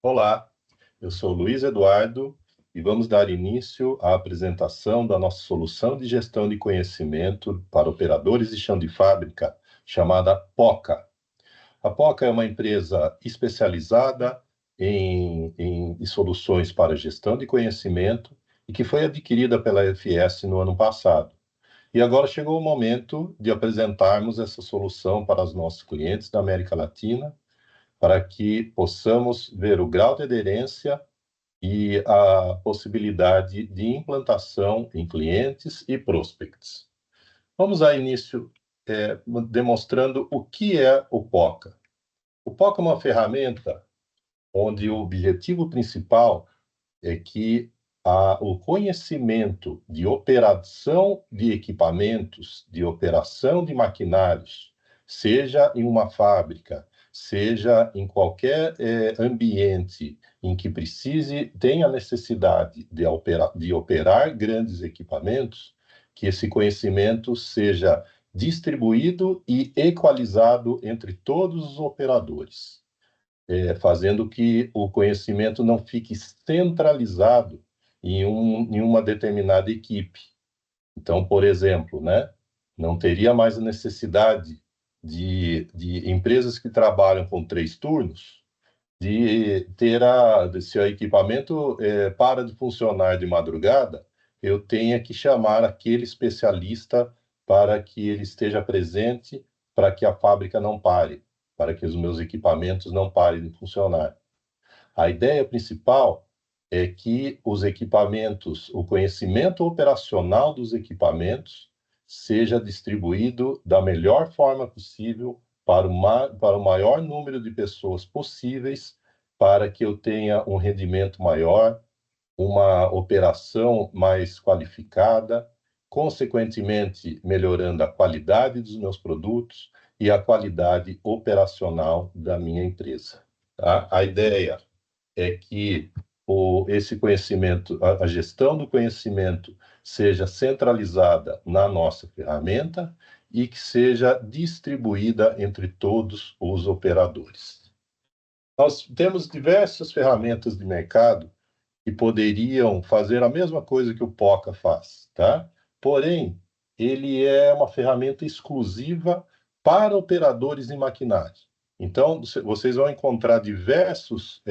Olá, eu sou Luiz Eduardo e vamos dar início à apresentação da nossa solução de gestão de conhecimento para operadores de chão de fábrica, chamada POCA. A POCA é uma empresa especializada em soluções para gestão de conhecimento e que foi adquirida pela FS no ano passado. E agora chegou o momento de apresentarmos essa solução para os nossos clientes da América Latina, para que possamos ver o grau de aderência e a possibilidade de implantação em clientes e prospects. Vamos a início demonstrando o que é o POCA. O POCA é uma ferramenta onde o objetivo principal é que o conhecimento de operação de equipamentos, de operação de maquinários, seja em uma fábrica, seja em qualquer ambiente em que tenha necessidade de operar grandes equipamentos, que esse conhecimento seja distribuído e equalizado entre todos os operadores, fazendo que o conhecimento não fique centralizado em uma determinada equipe. Então, por exemplo, né, não teria mais a necessidade de empresas que trabalham com 3 turnos, se o equipamento para de funcionar de madrugada, eu tenha que chamar aquele especialista para que ele esteja presente, para que a fábrica não pare, para que os meus equipamentos não parem de funcionar. A ideia principal é que os equipamentos, o conhecimento operacional dos equipamentos seja distribuído da melhor forma possível para o maior número de pessoas possíveis, para que eu tenha um rendimento maior, uma operação mais qualificada, consequentemente melhorando a qualidade dos meus produtos e a qualidade operacional da minha empresa. Tá? A ideia é que esse conhecimento, a gestão do conhecimento seja centralizada na nossa ferramenta e que seja distribuída entre todos os operadores. Nós temos diversas ferramentas de mercado que poderiam fazer a mesma coisa que o POCA faz, tá? Porém, ele é uma ferramenta exclusiva para operadores em maquinário. Então, vocês vão encontrar diversas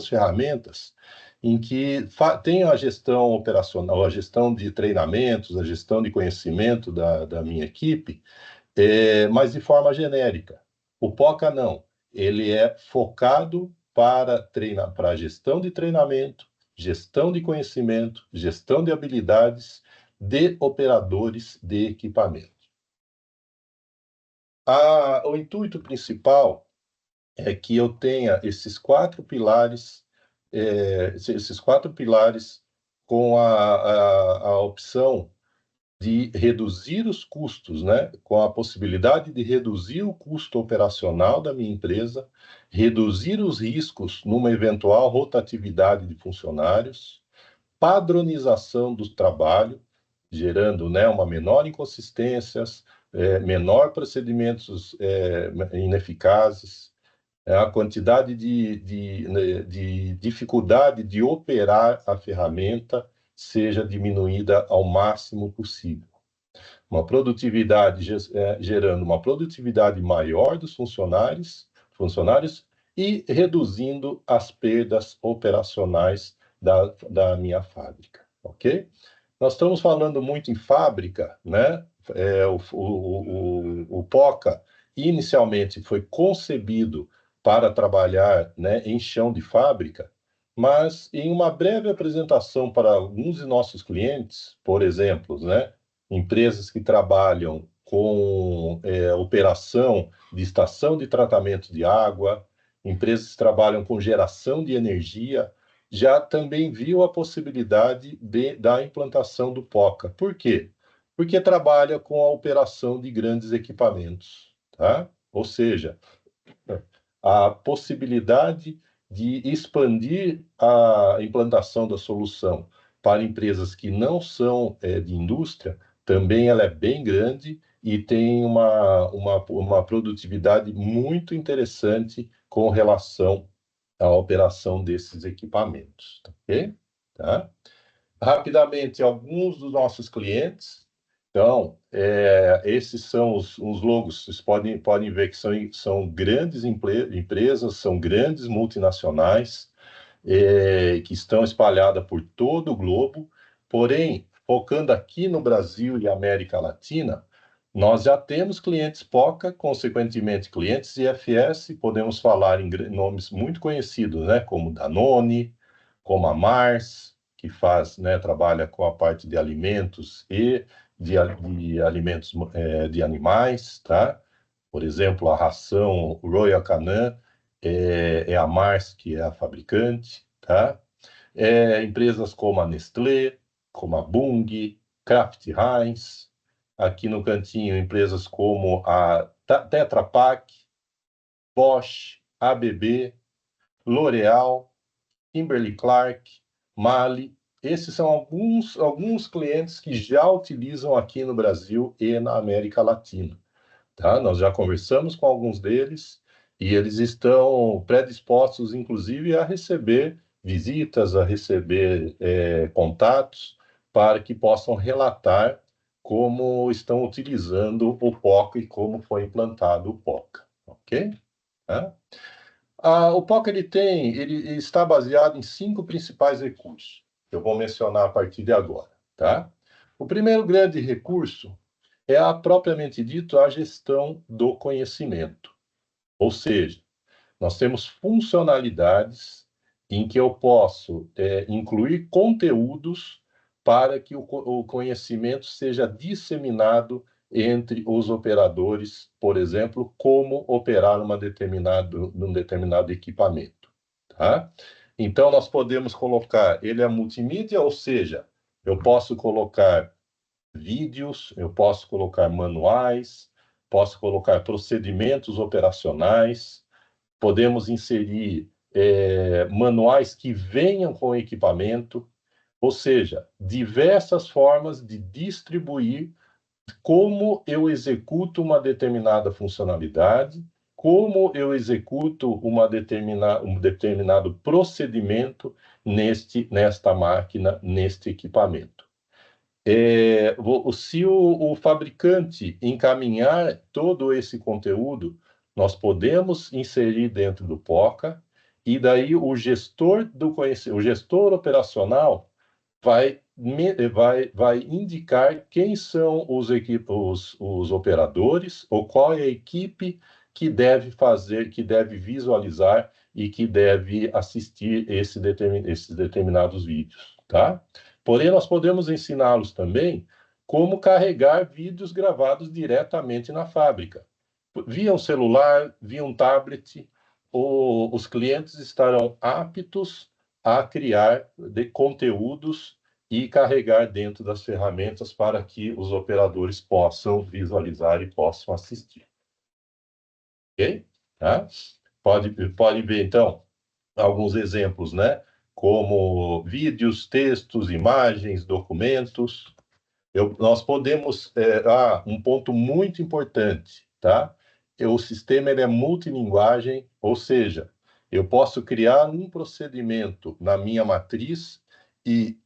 ferramentas em que tem a gestão operacional, a gestão de treinamentos, a gestão de conhecimento da minha equipe, mas de forma genérica. O POCA não. Ele é focado para a gestão de treinamento, gestão de conhecimento, gestão de habilidades de operadores de equipamento. O intuito principal é que eu tenha esses quatro pilares com a opção de reduzir os custos, né? Com a possibilidade de reduzir o custo operacional da minha empresa, reduzir os riscos numa eventual rotatividade de funcionários, padronização do trabalho, gerando, né, uma menor inconsistências, menor procedimentos ineficazes, a quantidade de dificuldade de operar a ferramenta seja diminuída ao máximo possível. Uma produtividade, gerando uma produtividade maior dos funcionários e reduzindo as perdas operacionais da minha fábrica, ok? Nós estamos falando muito em fábrica, né? O POCA inicialmente foi concebido para trabalhar, né, em chão de fábrica, mas em uma breve apresentação para alguns de nossos clientes, por exemplo, né, empresas que trabalham com operação de estação de tratamento de água, empresas que trabalham com geração de energia, já também viu a possibilidade da implantação do POCA. Por quê? Porque trabalha com a operação de grandes equipamentos, tá? Ou seja, a possibilidade de expandir a implantação da solução para empresas que não são de indústria, também ela é bem grande e tem uma produtividade muito interessante com relação a operação desses equipamentos, ok? Tá? Rapidamente, alguns dos nossos clientes. Então, esses são os logos. Vocês podem ver que são grandes empresas, são grandes multinacionais, que estão espalhadas por todo o globo. Porém, focando aqui no Brasil e América Latina, nós já temos clientes POCA, consequentemente clientes IFS, podemos falar em nomes muito conhecidos, né, como Danone, como a Mars, que faz, né, trabalha com a parte de alimentos e de alimentos de animais, tá? Por exemplo, a ração Royal Canin é a Mars que é a fabricante, tá? Empresas como a Nestlé, como a Bunge, Kraft Heinz, aqui no cantinho, empresas como a Tetra Pak, Bosch, ABB, L'Oréal, Kimberly-Clark, Mali. Esses são alguns clientes que já utilizam aqui no Brasil e na América Latina. Tá? Nós já conversamos com alguns deles e eles estão predispostos, inclusive, a receber visitas, a receber contatos para que possam relatar como estão utilizando o POCA e como foi implantado o POCA, ok? Tá? O POCA ele está baseado em 5 principais recursos. Eu vou mencionar a partir de agora, tá? O primeiro grande recurso é propriamente dito a gestão do conhecimento. Ou seja, nós temos funcionalidades em que eu posso incluir conteúdos para que o conhecimento seja disseminado entre os operadores, por exemplo, como operar num determinado equipamento. Tá? Então, nós podemos colocar, ele é multimídia, ou seja, eu posso colocar vídeos, eu posso colocar manuais, posso colocar procedimentos operacionais, podemos inserir manuais que venham com equipamento, ou seja, diversas formas de distribuir como eu executo uma determinada funcionalidade, como eu executo um determinado procedimento nesta máquina, neste equipamento. Se o fabricante encaminhar todo esse conteúdo, nós podemos inserir dentro do POCA, e daí o gestor do conhecimento, o gestor operacional vai indicar quem são os operadores, ou qual é a equipe que deve fazer, que deve visualizar e que deve assistir esses determinados vídeos, tá? Porém, nós podemos ensiná-los também como carregar vídeos gravados diretamente na fábrica. Via um celular, via um tablet, os clientes estarão aptos a criar conteúdos e carregar dentro das ferramentas para que os operadores possam visualizar e possam assistir. Ok? Tá? Pode ver, então, alguns exemplos, né? Como vídeos, textos, imagens, documentos. Nós podemos... um ponto muito importante, tá? O sistema ele é multilinguagem, ou seja, eu posso criar um procedimento na minha matriz e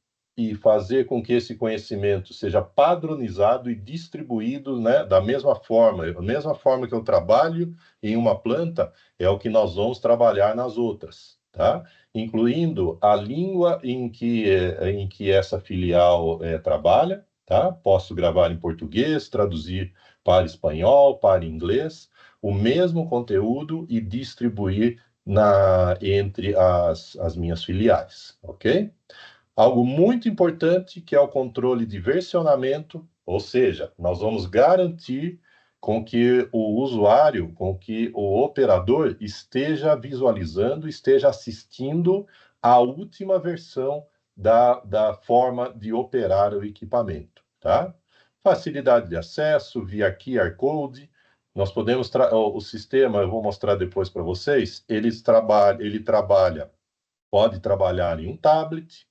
fazer com que esse conhecimento seja padronizado e distribuído, né, da mesma forma. A mesma forma que eu trabalho em uma planta é o que nós vamos trabalhar nas outras, tá? Incluindo a língua em que essa filial trabalha, tá? Posso gravar em português, traduzir para espanhol, para inglês, o mesmo conteúdo e distribuir entre as minhas filiais, ok? Algo muito importante que é o controle de versionamento, ou seja, nós vamos garantir com que o usuário, com que o operador esteja visualizando, esteja assistindo à última versão da forma de operar o equipamento, tá? Facilidade de acesso via QR Code. Nós podemos o sistema, eu vou mostrar depois para vocês, ele pode trabalhar em um tablet,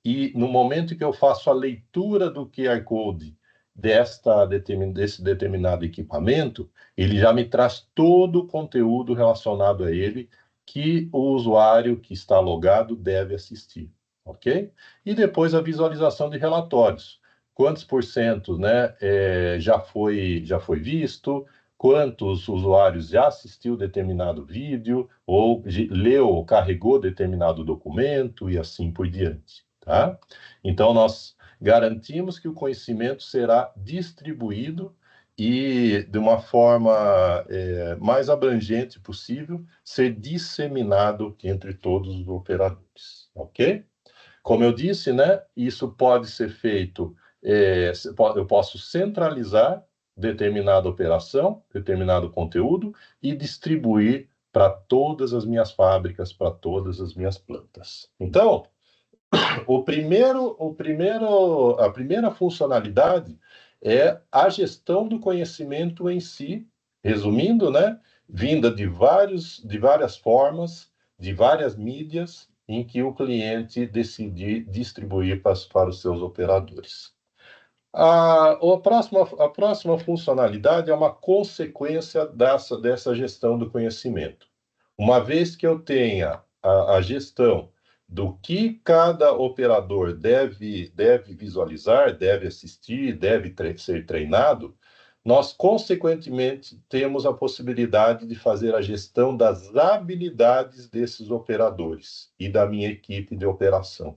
e no momento que eu faço a leitura do QR Code desse determinado equipamento, ele já me traz todo o conteúdo relacionado a ele, que o usuário que está logado deve assistir, ok? E depois a visualização de relatórios. Quantos por cento, né, já foi visto, quantos usuários já assistiu determinado vídeo, ou leu ou carregou determinado documento, e assim por diante, tá? Então, nós garantimos que o conhecimento será distribuído e, de uma forma mais abrangente possível, ser disseminado entre todos os operadores, ok? Como eu disse, né, isso pode ser feito, eu posso centralizar determinada operação, determinado conteúdo, e distribuir para todas as minhas fábricas, para todas as minhas plantas. Então, a primeira funcionalidade é a gestão do conhecimento em si, resumindo, né? Vinda de várias formas, de várias mídias, em que o cliente decide distribuir para os seus operadores. A próxima funcionalidade é uma consequência dessa gestão do conhecimento. Uma vez que eu tenha a gestão do que cada operador deve visualizar, deve assistir, deve ser treinado, nós, consequentemente, temos a possibilidade de fazer a gestão das habilidades desses operadores e da minha equipe de operação.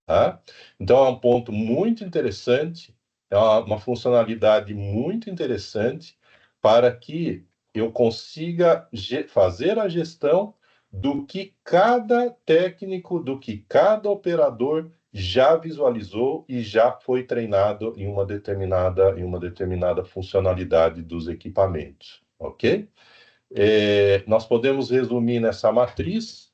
Tá? Então, é um ponto muito interessante, é uma funcionalidade muito interessante para que eu consiga fazer a gestão do que cada técnico, do que cada operador já visualizou e já foi treinado em uma determinada funcionalidade dos equipamentos, ok? Nós podemos resumir nessa matriz,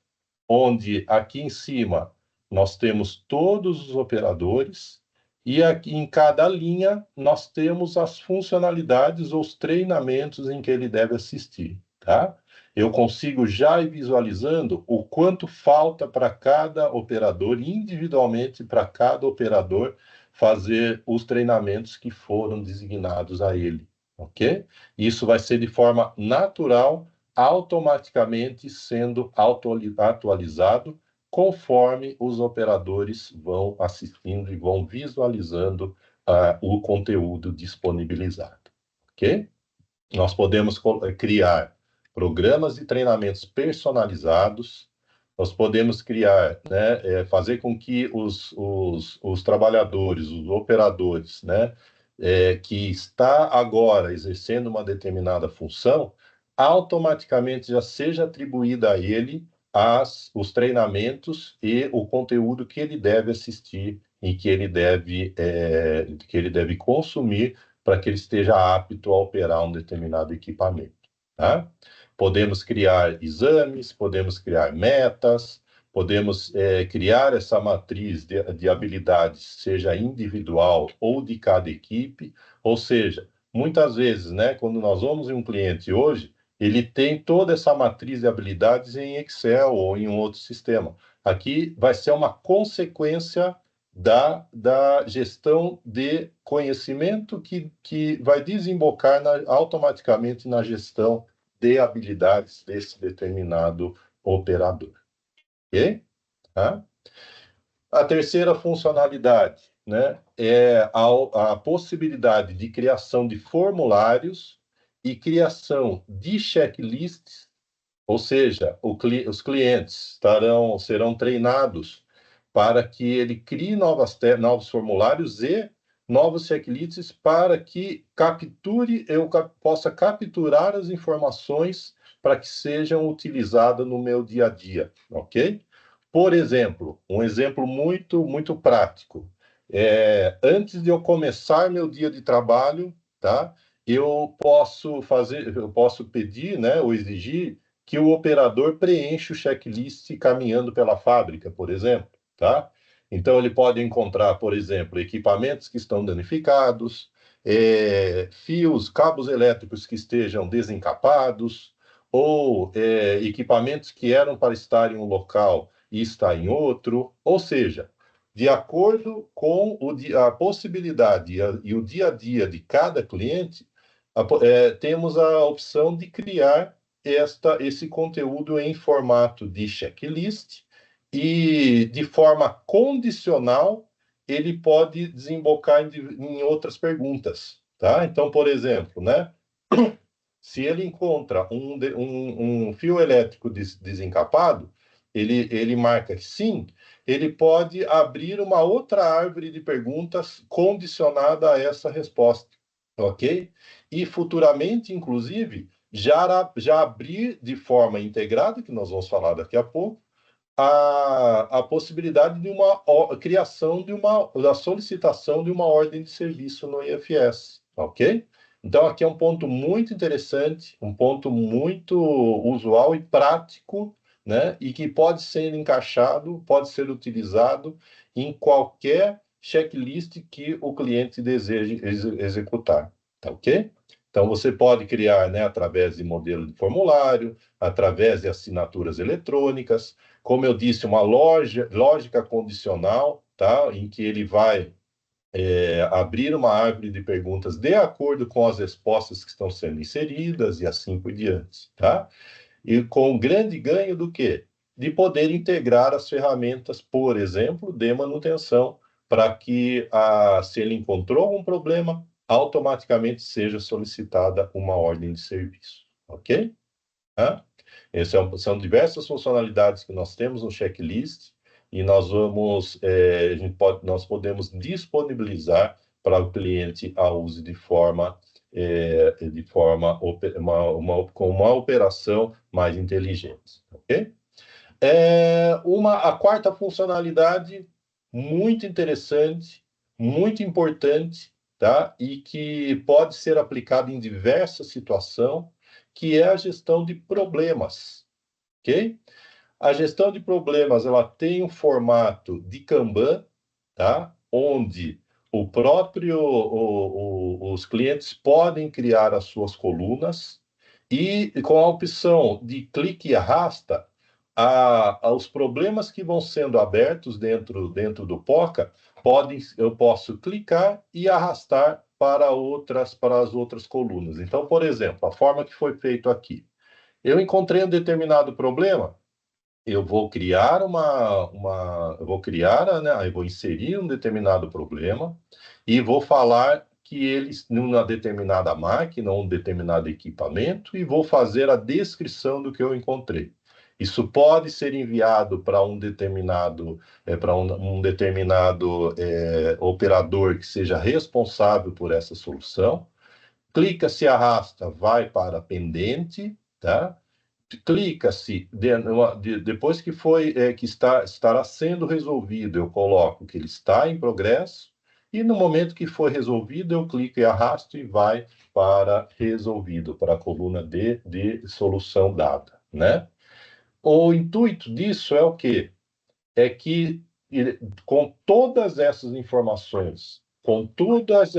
onde aqui em cima nós temos todos os operadores e aqui em cada linha nós temos as funcionalidades ou os treinamentos em que ele deve assistir, tá? Eu consigo já ir visualizando o quanto falta para cada operador, individualmente para cada operador, fazer os treinamentos que foram designados a ele, ok? Isso vai ser de forma natural, automaticamente sendo atualizado conforme os operadores vão assistindo e vão visualizando o conteúdo disponibilizado, ok? Nós podemos criar programas de treinamentos personalizados, nós podemos criar, né, fazer com que os trabalhadores, os operadores, né, que está agora exercendo uma determinada função, automaticamente já seja atribuída a ele os treinamentos e o conteúdo que ele deve assistir e que ele deve consumir para que ele esteja apto a operar um determinado equipamento. Tá? Podemos criar exames, podemos criar metas, podemos criar essa matriz de habilidades, seja individual ou de cada equipe, ou seja, muitas vezes, né, quando nós vamos em um cliente hoje, ele tem toda essa matriz de habilidades em Excel ou em um outro sistema. Aqui vai ser uma consequência da gestão de conhecimento que vai desembocar automaticamente na gestão de habilidades desse determinado operador. Ok? Tá? A terceira funcionalidade, né, é a possibilidade de criação de formulários e criação de checklists, ou seja, os clientes serão treinados para que ele crie novos formulários e novos checklists para que eu possa capturar as informações para que sejam utilizadas no meu dia a dia, ok? Por exemplo, um exemplo muito, muito prático. Antes de eu começar meu dia de trabalho, tá? Eu posso pedir, né, ou exigir que o operador preencha o checklist caminhando pela fábrica, por exemplo, tá? Então, ele pode encontrar, por exemplo, equipamentos que estão danificados, fios, cabos elétricos que estejam desencapados, ou equipamentos que eram para estar em um local e está em outro, ou seja, de acordo com a possibilidade e o dia a dia de cada cliente, temos a opção de criar esse conteúdo em formato de checklist e, de forma condicional, ele pode desembocar em outras perguntas, tá? Então, por exemplo, né? Se ele encontra um fio elétrico desencapado, ele marca que sim, ele pode abrir uma outra árvore de perguntas condicionada a essa resposta, ok? E futuramente, inclusive, já abrir de forma integrada, que nós vamos falar daqui a pouco, a possibilidade de uma criação da solicitação de uma ordem de serviço no IFS, ok? Então, aqui é um ponto muito interessante, um ponto muito usual e prático, né? E que pode ser encaixado, pode ser utilizado em qualquer checklist que o cliente deseje executar, tá ok? Então, você pode criar, né, através de modelo de formulário, através de assinaturas eletrônicas, como eu disse, uma lógica condicional, tá? Em que ele vai abrir uma árvore de perguntas de acordo com as respostas que estão sendo inseridas e assim por diante, tá? E com o grande ganho do quê? De poder integrar as ferramentas, por exemplo, de manutenção, para que, se ele encontrou algum problema, automaticamente seja solicitada uma ordem de serviço, ok? Tá? São diversas funcionalidades que nós temos no checklist e nós podemos disponibilizar para o cliente a uso com uma operação mais inteligente, ok? A quarta funcionalidade muito interessante, muito importante, tá? E que pode ser aplicada em diversas situações, que é a gestão de problemas, ok? A gestão de problemas, ela tem um formato de Kanban, tá? Onde os clientes podem criar as suas colunas e com a opção de clique e arrasta, os problemas que vão sendo abertos dentro do POCA, eu posso clicar e arrastar para as outras colunas. Então, por exemplo, a forma que foi feito aqui. Eu encontrei um determinado problema, eu vou criar eu vou inserir um determinado problema e vou falar que eles numa determinada máquina, um determinado equipamento e vou fazer a descrição do que eu encontrei. Isso pode ser enviado para um determinado operador que seja responsável por essa solução. Clica, se arrasta, vai para pendente, tá? Clica-se, depois estará sendo resolvido, eu coloco que ele está em progresso, e no momento que for resolvido, eu clico e arrasto e vai para resolvido, para a coluna de solução dada, né? O intuito disso é o quê? É que, com todas essas informações, com todas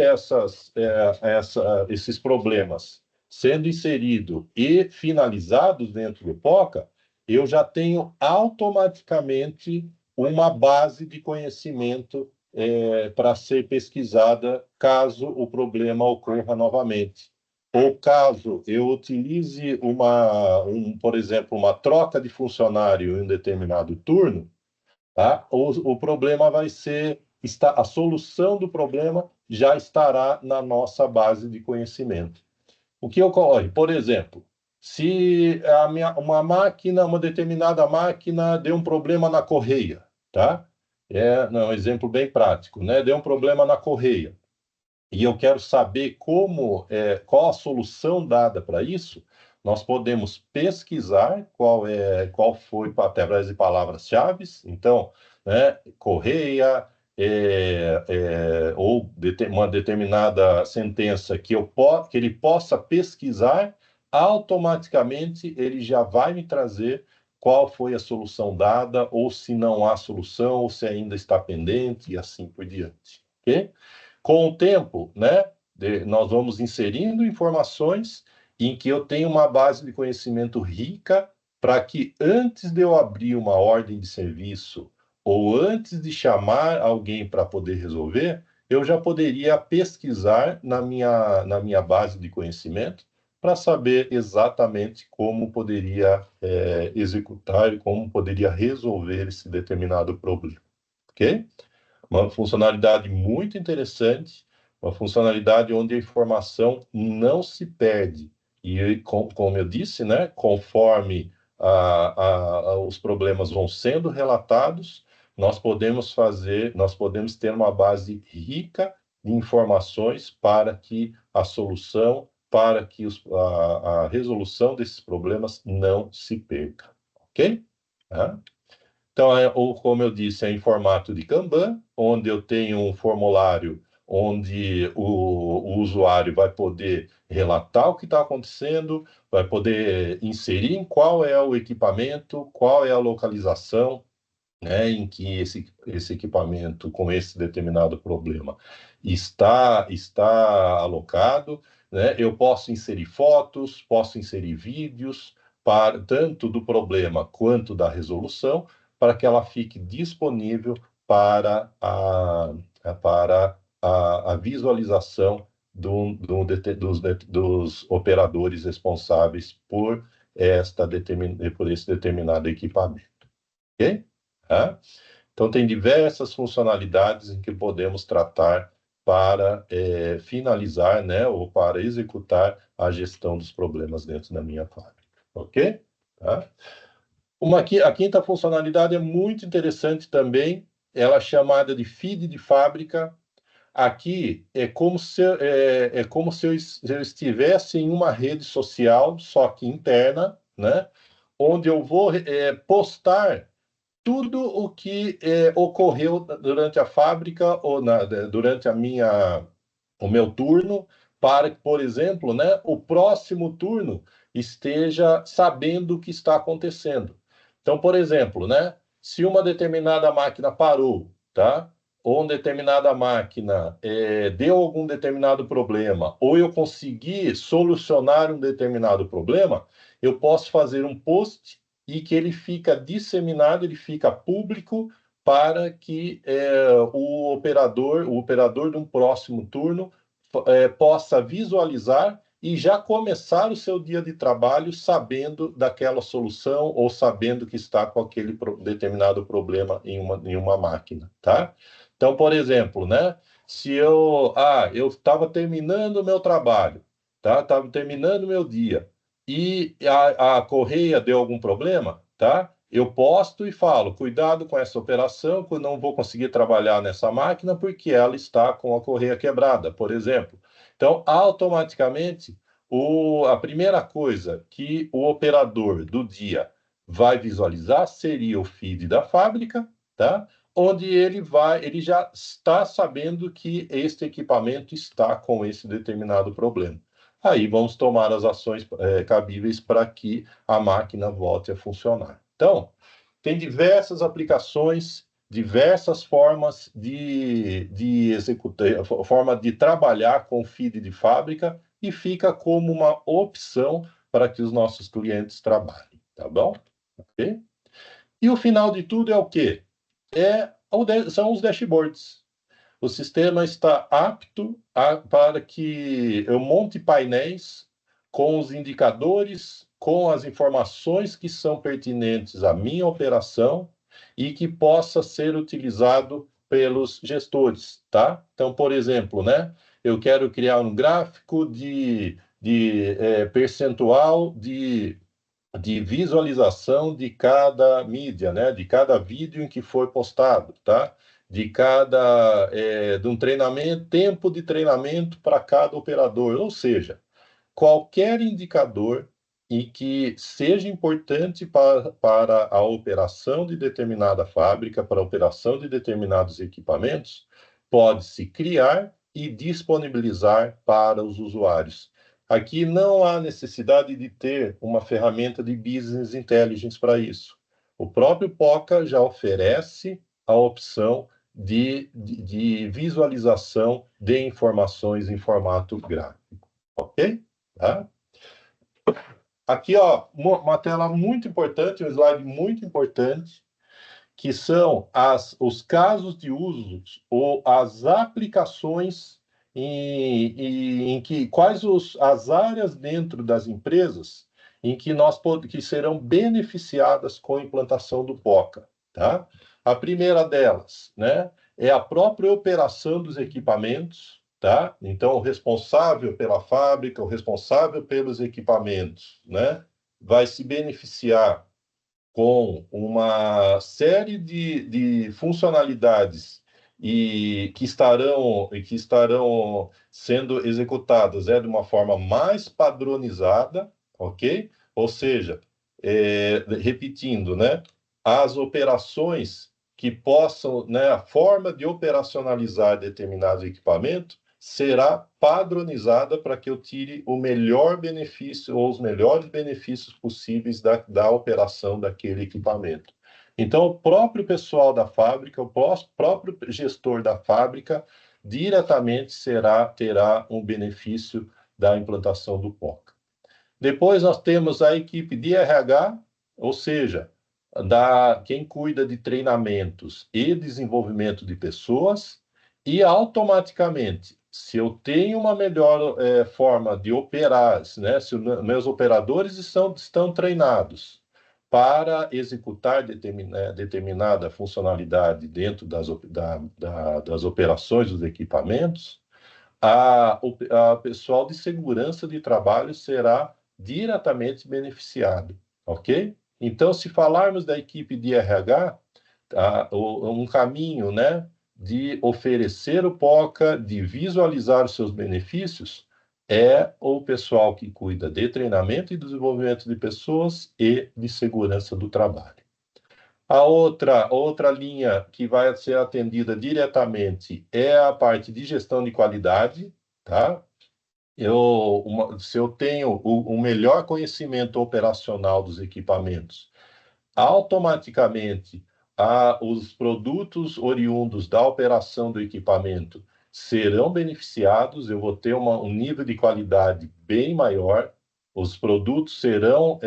esses problemas sendo inseridos e finalizados dentro do POCA, eu já tenho automaticamente uma base de conhecimento para ser pesquisada caso o problema ocorra novamente. Ou caso eu utilize por exemplo, uma troca de funcionário em um determinado turno, tá? O problema vai ser, a solução do problema já estará na nossa base de conhecimento. O que ocorre? Por exemplo, se uma determinada máquina deu um problema na correia, tá? Não, um exemplo bem prático, né? Deu um problema na correia e eu quero saber qual a solução dada para isso, nós podemos pesquisar qual foi através de palavras-chave. Então, né, correia, ou uma determinada sentença que ele possa pesquisar, automaticamente ele já vai me trazer qual foi a solução dada, ou se não há solução, ou se ainda está pendente, e assim por diante. Ok? Com o tempo, né, nós vamos inserindo informações em que eu tenho uma base de conhecimento rica para que antes de eu abrir uma ordem de serviço ou antes de chamar alguém para poder resolver, eu já poderia pesquisar na minha base de conhecimento para saber exatamente como poderia executar e como poderia resolver esse determinado problema, ok? Uma funcionalidade muito interessante, uma funcionalidade onde a informação não se perde. E, como eu disse, né, conforme os problemas vão sendo relatados, nós podemos ter uma base rica de informações para que a solução, para que a resolução desses problemas não se perca. Ok? Tá? Então, ou como eu disse, é em formato de Kanban, onde eu tenho um formulário onde o usuário vai poder relatar o que está acontecendo, vai poder inserir em qual é o equipamento, qual é a localização, né, em que esse equipamento com esse determinado problema está alocado, né? Eu posso inserir fotos, posso inserir vídeos, tanto do problema quanto da resolução, para que ela fique disponível para a visualização dos operadores responsáveis por esse determinado equipamento. Ok? Tá? Então, tem diversas funcionalidades em que podemos tratar para finalizar, né, ou para executar a gestão dos problemas dentro da minha fábrica. Ok? Tá? A quinta funcionalidade é muito interessante também, ela é chamada de feed de fábrica. Aqui é como se eu estivesse em uma rede social, só que interna, né, onde eu vou postar tudo o que ocorreu durante a fábrica ou durante o meu turno, para que, por exemplo, né, o próximo turno esteja sabendo o que está acontecendo. Então, por exemplo, né, se uma determinada máquina parou, tá? Ou uma determinada máquina deu algum determinado problema, ou eu consegui solucionar um determinado problema, eu posso fazer um post e que ele fica disseminado, ele fica público para que o operador de um próximo turno possa visualizar e já começar o seu dia de trabalho sabendo daquela solução ou sabendo que está com aquele determinado problema em uma máquina, tá? Então, por exemplo, né? Se eu estava terminando o meu trabalho, tá? Estava terminando o meu dia e a correia deu algum problema, tá? Eu posto e falo, cuidado com essa operação, que eu não vou conseguir trabalhar nessa máquina porque ela está com a correia quebrada, por exemplo. Então, automaticamente, a primeira coisa que o operador do dia vai visualizar seria o feed da fábrica, tá? Onde ele já está sabendo que este equipamento está com esse determinado problema. Aí vamos tomar as ações cabíveis para que a máquina volte a funcionar. Então, tem diversas aplicações, diversas formas de executar, forma de trabalhar com feed de fábrica e fica como uma opção para que os nossos clientes trabalhem, tá bom? Okay? E o final de tudo é o quê? São os dashboards. O sistema está apto para que eu monte painéis com os indicadores, com as informações que são pertinentes à minha operação e que possa ser utilizado pelos gestores, tá? Então, por exemplo, né, eu quero criar um gráfico de percentual de visualização de cada mídia, né? De cada vídeo em que foi postado, tá? De um treinamento, tempo de treinamento para cada operador, ou seja, qualquer indicador em que seja importante para a operação de determinada fábrica, para a operação de determinados equipamentos, pode-se criar e disponibilizar para os usuários. Aqui não há necessidade de ter uma ferramenta de business intelligence para isso. O próprio POCA já oferece a opção de visualização de informações em formato gráfico. Ok? Tá? Aqui, ó, uma tela muito importante, um slide muito importante, que são os casos de uso ou as aplicações quais as áreas dentro das empresas em que que serão beneficiadas com a implantação do POCA, tá? A primeira delas, né, é a própria operação dos equipamentos, tá? Então, o responsável pela fábrica, o responsável pelos equipamentos, né, vai se beneficiar com uma série de funcionalidades que estarão sendo executadas de uma forma mais padronizada, ok? Ou seja, repetindo, né, as operações que possam, né, a forma de operacionalizar determinado equipamento será padronizada para que eu tire o melhor benefício ou os melhores benefícios possíveis da operação daquele equipamento. Então, o próprio pessoal da fábrica, o próprio gestor da fábrica, diretamente terá um benefício da implantação do POCA. Depois nós temos a equipe de RH, ou seja, quem cuida de treinamentos e desenvolvimento de pessoas, e automaticamente, se eu tenho uma melhor forma de operar, né, se meus operadores estão treinados para executar determinada funcionalidade dentro das operações dos equipamentos, a pessoal de segurança de trabalho será diretamente beneficiado, ok? Então, se falarmos da equipe de RH, um caminho, né, de oferecer o POCA, de visualizar os seus benefícios, é o pessoal que cuida de treinamento e desenvolvimento de pessoas e de segurança do trabalho. A outra linha que vai ser atendida diretamente é a parte de gestão de qualidade, tá? Se eu tenho o melhor conhecimento operacional dos equipamentos, automaticamente os produtos oriundos da operação do equipamento serão beneficiados, eu vou ter um nível de qualidade bem maior, os produtos serão,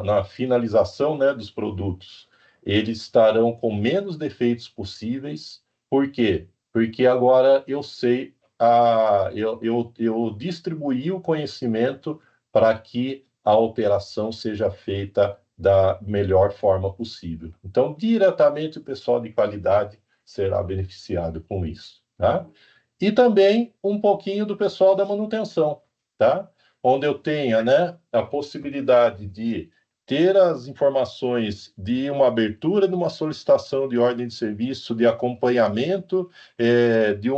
na finalização, né, dos produtos, eles estarão com menos defeitos possíveis. Por quê? Porque agora eu sei, eu distribuí o conhecimento para que a operação seja feita da melhor forma possível. Então, diretamente o pessoal de qualidade será beneficiado com isso, tá? E também um pouquinho do pessoal da manutenção, tá? Onde eu tenha, né, a possibilidade de ter as informações de uma abertura de uma solicitação de ordem de serviço, de acompanhamento de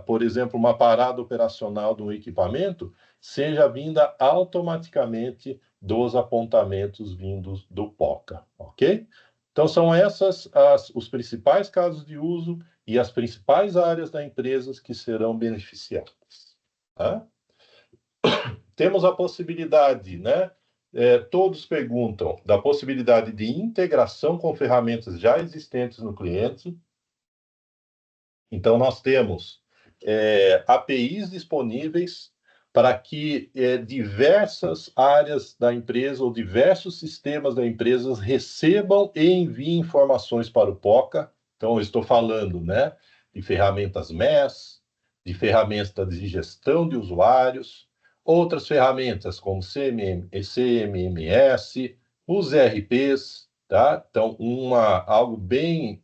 por exemplo, uma parada operacional de um equipamento, seja vinda automaticamente dos apontamentos vindos do POCA, ok? Então, são os principais casos de uso e as principais áreas da empresa que serão beneficiadas. Tá? Temos a possibilidade, né? Todos perguntam da possibilidade de integração com ferramentas já existentes no cliente. Então, nós temos APIs disponíveis para que diversas áreas da empresa ou diversos sistemas da empresa recebam e enviem informações para o POCA. Então, eu estou falando, né, de ferramentas MES, de ferramentas de gestão de usuários, outras ferramentas como CMMS, os ERPs, tá? Então, algo bem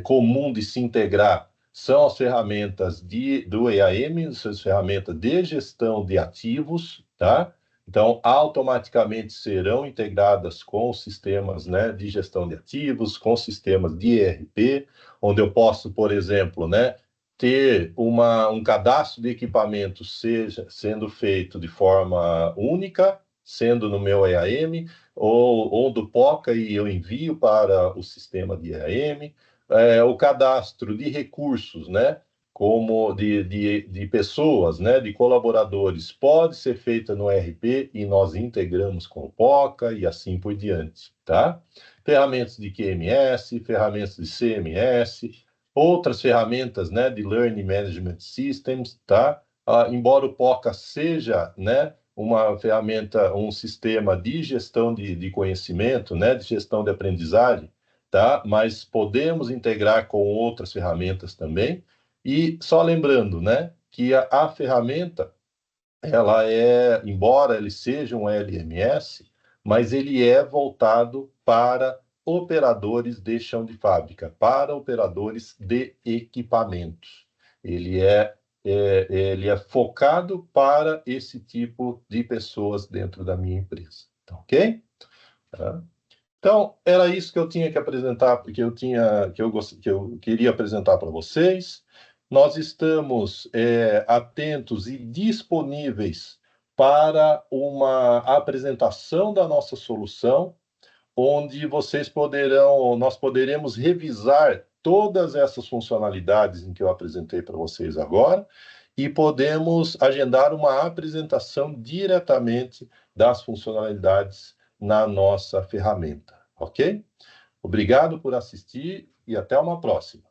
comum de se integrar são as ferramentas do EAM, as ferramentas de gestão de ativos, tá? Então, automaticamente serão integradas com sistemas, né, de gestão de ativos, com sistemas de ERP, onde eu posso, por exemplo, né, ter um cadastro de equipamento sendo feito de forma única, sendo no meu EAM, ou do POCA, e eu envio para o sistema de EAM, o cadastro de recursos, né, como de pessoas, né, de colaboradores, pode ser feita no ERP e nós integramos com o POCA e assim por diante, tá? Ferramentas de QMS, ferramentas de CMS, outras ferramentas, né, de Learning Management Systems, tá? Embora o POCA seja, né, uma ferramenta, um sistema de gestão de conhecimento, né, de gestão de aprendizagem, tá? Mas podemos integrar com outras ferramentas também. E só lembrando, né, que a ferramenta, ela é, embora ele seja um LMS, mas ele é voltado para operadores de chão de fábrica, para operadores de equipamentos. Ele é focado para esse tipo de pessoas dentro da minha empresa, tá ok? Tá? Então, era isso que eu tinha que apresentar, porque que eu queria apresentar para vocês. Nós estamos atentos e disponíveis para uma apresentação da nossa solução, onde nós poderemos revisar todas essas funcionalidades em que eu apresentei para vocês agora e podemos agendar uma apresentação diretamente das funcionalidades na nossa ferramenta, ok? Obrigado por assistir e até uma próxima.